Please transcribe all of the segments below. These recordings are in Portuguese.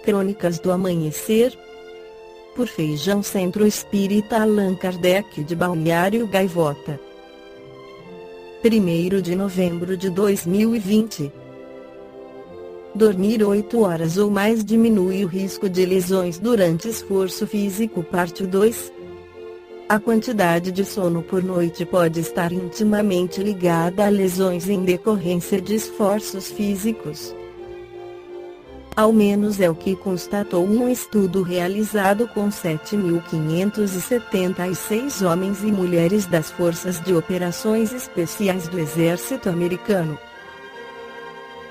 Crônicas do Amanhecer, por Feijão Centro Espírita Allan Kardec de Balneário Gaivota. 1º de novembro de 2020. Dormir 8 horas ou mais diminui o risco de lesões durante esforço físico. Parte 2. A quantidade de sono por noite pode estar intimamente ligada a lesões em decorrência de esforços físicos. Ao menos é o que constatou um estudo realizado com 7.576 homens e mulheres das Forças de Operações Especiais do Exército Americano.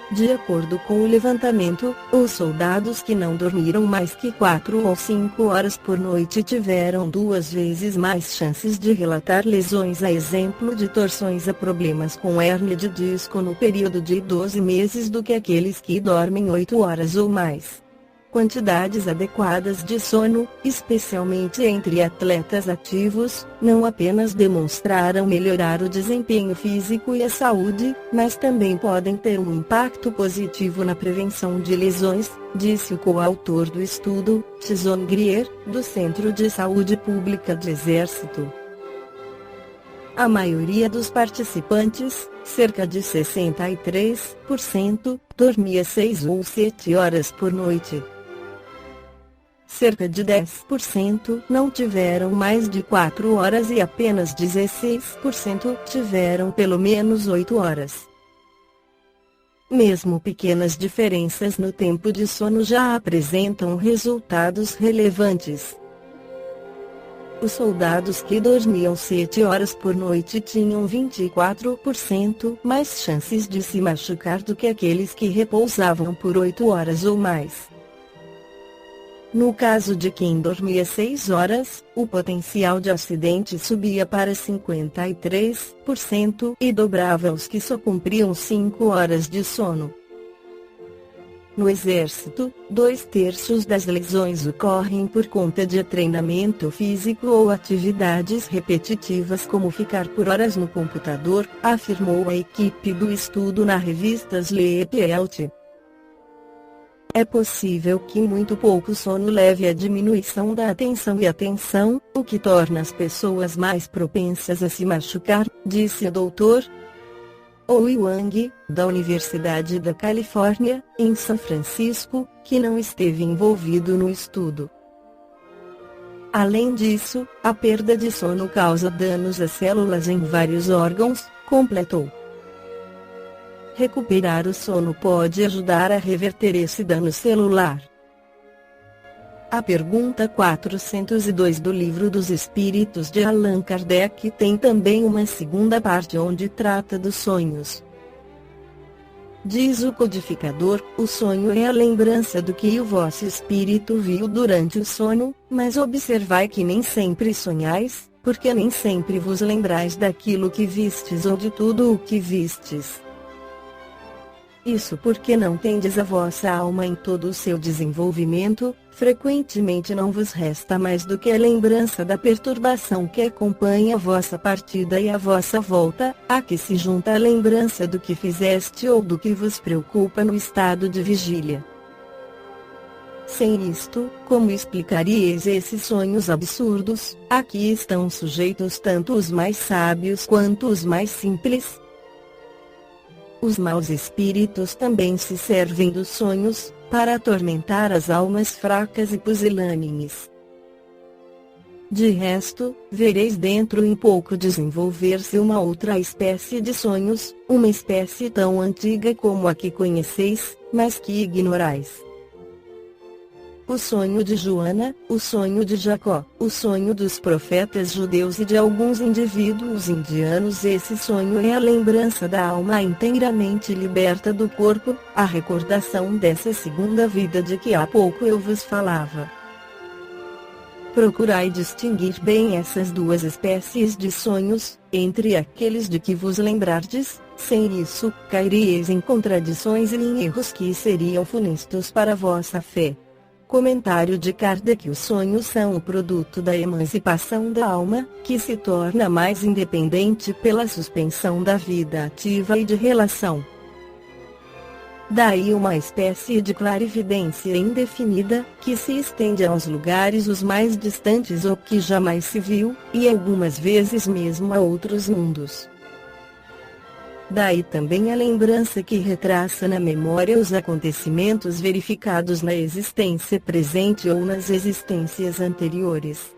De acordo com o levantamento, os soldados que não dormiram mais que 4 ou 5 horas por noite tiveram 2 vezes mais chances de relatar lesões, a exemplo de torções a problemas com hérnia de disco no período de 12 meses, do que aqueles que dormem 8 horas ou mais. Quantidades adequadas de sono, especialmente entre atletas ativos, não apenas demonstraram melhorar o desempenho físico e a saúde, mas também podem ter um impacto positivo na prevenção de lesões, disse o coautor do estudo, Tyson Grier, do Centro de Saúde Pública do Exército. A maioria dos participantes, cerca de 63%, dormia 6 ou 7 horas por noite. Cerca de 10% não tiveram mais de 4 horas e apenas 16% tiveram pelo menos 8 horas. Mesmo pequenas diferenças no tempo de sono já apresentam resultados relevantes. Os soldados que dormiam 7 horas por noite tinham 24% mais chances de se machucar do que aqueles que repousavam por 8 horas ou mais. No caso de quem dormia 6 horas, o potencial de acidente subia para 53% e dobrava os que só cumpriam 5 horas de sono. No Exército, 2/3 das lesões ocorrem por conta de treinamento físico ou atividades repetitivas como ficar por horas no computador, afirmou a equipe do estudo na revista Sleep Health. É possível que muito pouco sono leve à diminuição da atenção e atenção, o que torna as pessoas mais propensas a se machucar, disse o Dr. Oui Wang, da Universidade da Califórnia, em São Francisco, que não esteve envolvido no estudo. Além disso, a perda de sono causa danos às células em vários órgãos, completou. Recuperar o sono pode ajudar a reverter esse dano celular. A pergunta 402 do Livro dos Espíritos de Allan Kardec tem também uma segunda parte onde trata dos sonhos. Diz o codificador: o sonho é a lembrança do que o vosso espírito viu durante o sono, mas observai que nem sempre sonhais, porque nem sempre vos lembrais daquilo que vistes ou de tudo o que vistes. Isso porque não tendes a vossa alma em todo o seu desenvolvimento, frequentemente não vos resta mais do que a lembrança da perturbação que acompanha a vossa partida e a vossa volta, a que se junta a lembrança do que fizeste ou do que vos preocupa no estado de vigília. Sem isto, como explicaríeis esses sonhos absurdos, a que estão sujeitos tanto os mais sábios quanto os mais simples? Os maus espíritos também se servem dos sonhos, para atormentar as almas fracas e pusilânimes. De resto, vereis dentro em pouco desenvolver-se uma outra espécie de sonhos, uma espécie tão antiga como a que conheceis, mas que ignorais. O sonho de Joana, o sonho de Jacó, o sonho dos profetas judeus e de alguns indivíduos indianos. Esse sonho é a lembrança da alma inteiramente liberta do corpo, a recordação dessa segunda vida de que há pouco eu vos falava. Procurai distinguir bem essas duas espécies de sonhos, entre aqueles de que vos lembrardes, sem isso, cairíeis em contradições e em erros que seriam funestos para a vossa fé. Comentário de Kardec: os sonhos são o produto da emancipação da alma, que se torna mais independente pela suspensão da vida ativa e de relação. Daí uma espécie de clarividência indefinida, que se estende aos lugares os mais distantes ou que jamais se viu, e algumas vezes mesmo a outros mundos. Daí também a lembrança que retraça na memória os acontecimentos verificados na existência presente ou nas existências anteriores.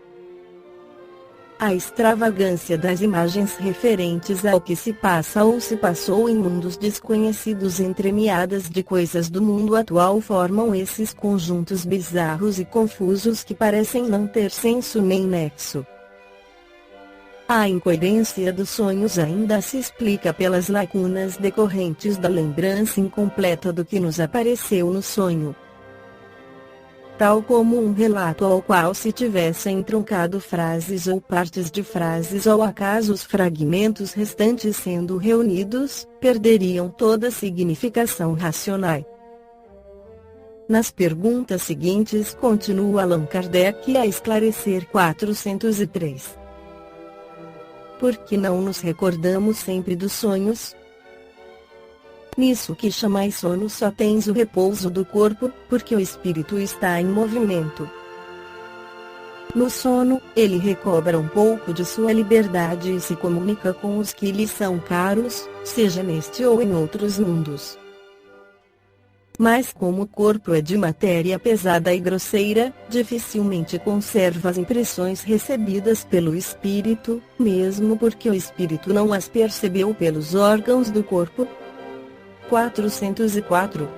A extravagância das imagens referentes ao que se passa ou se passou em mundos desconhecidos entremeadas de coisas do mundo atual formam esses conjuntos bizarros e confusos que parecem não ter senso nem nexo. A incoerência dos sonhos ainda se explica pelas lacunas decorrentes da lembrança incompleta do que nos apareceu no sonho. Tal como um relato ao qual se tivessem truncado frases ou partes de frases ou acaso os fragmentos restantes sendo reunidos, perderiam toda significação racional. Nas perguntas seguintes continua Allan Kardec a esclarecer 403. Por que não nos recordamos sempre dos sonhos? Nisso que chamais sono só tens o repouso do corpo, porque o espírito está em movimento. No sono, ele recobra um pouco de sua liberdade e se comunica com os que lhe são caros, seja neste ou em outros mundos. Mas como o corpo é de matéria pesada e grosseira, dificilmente conserva as impressões recebidas pelo espírito, mesmo porque o espírito não as percebeu pelos órgãos do corpo. 404.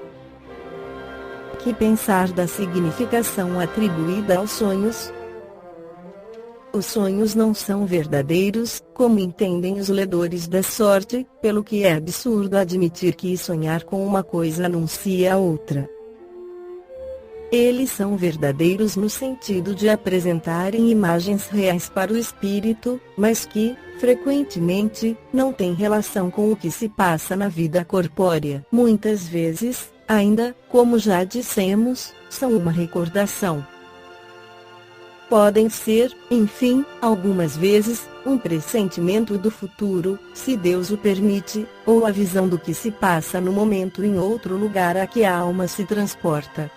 Que pensar da significação atribuída aos sonhos? Os sonhos não são verdadeiros, como entendem os ledores da sorte, pelo que é absurdo admitir que sonhar com uma coisa anuncia a outra. Eles são verdadeiros no sentido de apresentarem imagens reais para o espírito, mas que, frequentemente, não têm relação com o que se passa na vida corpórea. Muitas vezes, ainda, como já dissemos, são uma recordação. Podem ser, enfim, algumas vezes, um pressentimento do futuro, se Deus o permite, ou a visão do que se passa no momento em outro lugar a que a alma se transporta.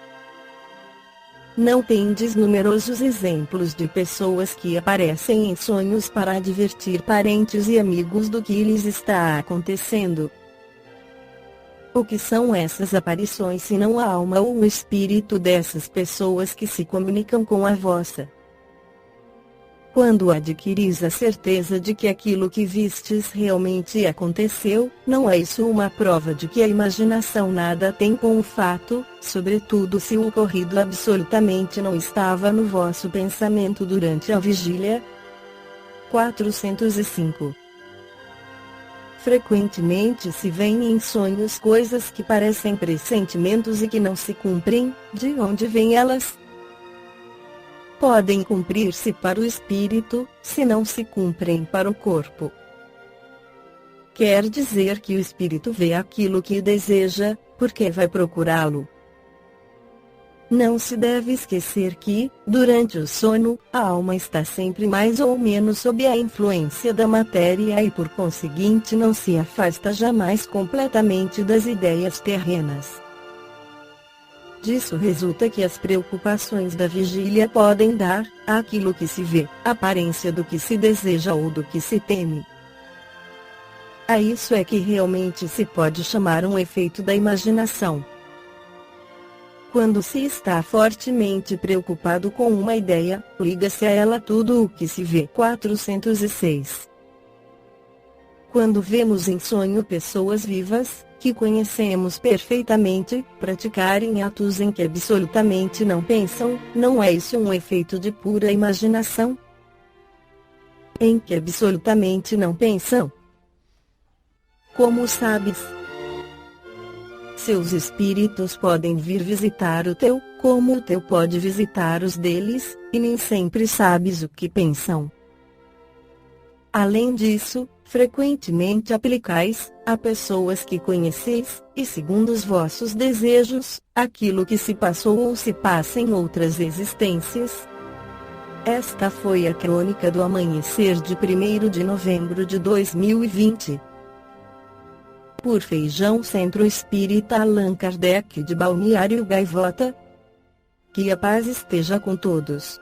Não tendes numerosos exemplos de pessoas que aparecem em sonhos para advertir parentes e amigos do que lhes está acontecendo? O que são essas aparições senão a alma ou o espírito dessas pessoas que se comunicam com a vossa? Quando adquiris a certeza de que aquilo que vistes realmente aconteceu, não é isso uma prova de que a imaginação nada tem com o fato, sobretudo se o ocorrido absolutamente não estava no vosso pensamento durante a vigília? 405. Frequentemente se veem em sonhos coisas que parecem pressentimentos e que não se cumprem. De onde vêm elas? Podem cumprir-se para o espírito, se não se cumprem para o corpo. Quer dizer que o espírito vê aquilo que deseja, porque vai procurá-lo. Não se deve esquecer que, durante o sono, a alma está sempre mais ou menos sob a influência da matéria e por conseguinte não se afasta jamais completamente das ideias terrenas. Disso resulta que as preocupações da vigília podem dar, àquilo que se vê, aparência do que se deseja ou do que se teme. A isso é que realmente se pode chamar um efeito da imaginação. Quando se está fortemente preocupado com uma ideia, liga-se a ela tudo o que se vê. 406. Quando vemos em sonho pessoas vivas, que conhecemos perfeitamente, praticarem atos em que absolutamente não pensam, não é isso um efeito de pura imaginação? Em que absolutamente não pensam? Como sabes? Seus espíritos podem vir visitar o teu, como o teu pode visitar os deles, e nem sempre sabes o que pensam. Além disso, frequentemente aplicais, a pessoas que conheceis, e segundo os vossos desejos, aquilo que se passou ou se passa em outras existências. Esta foi a crônica do amanhecer de 1º de novembro de 2020. por Feijão, Centro Espírita Allan Kardec de Balneário Gaivota. Que a paz esteja com todos.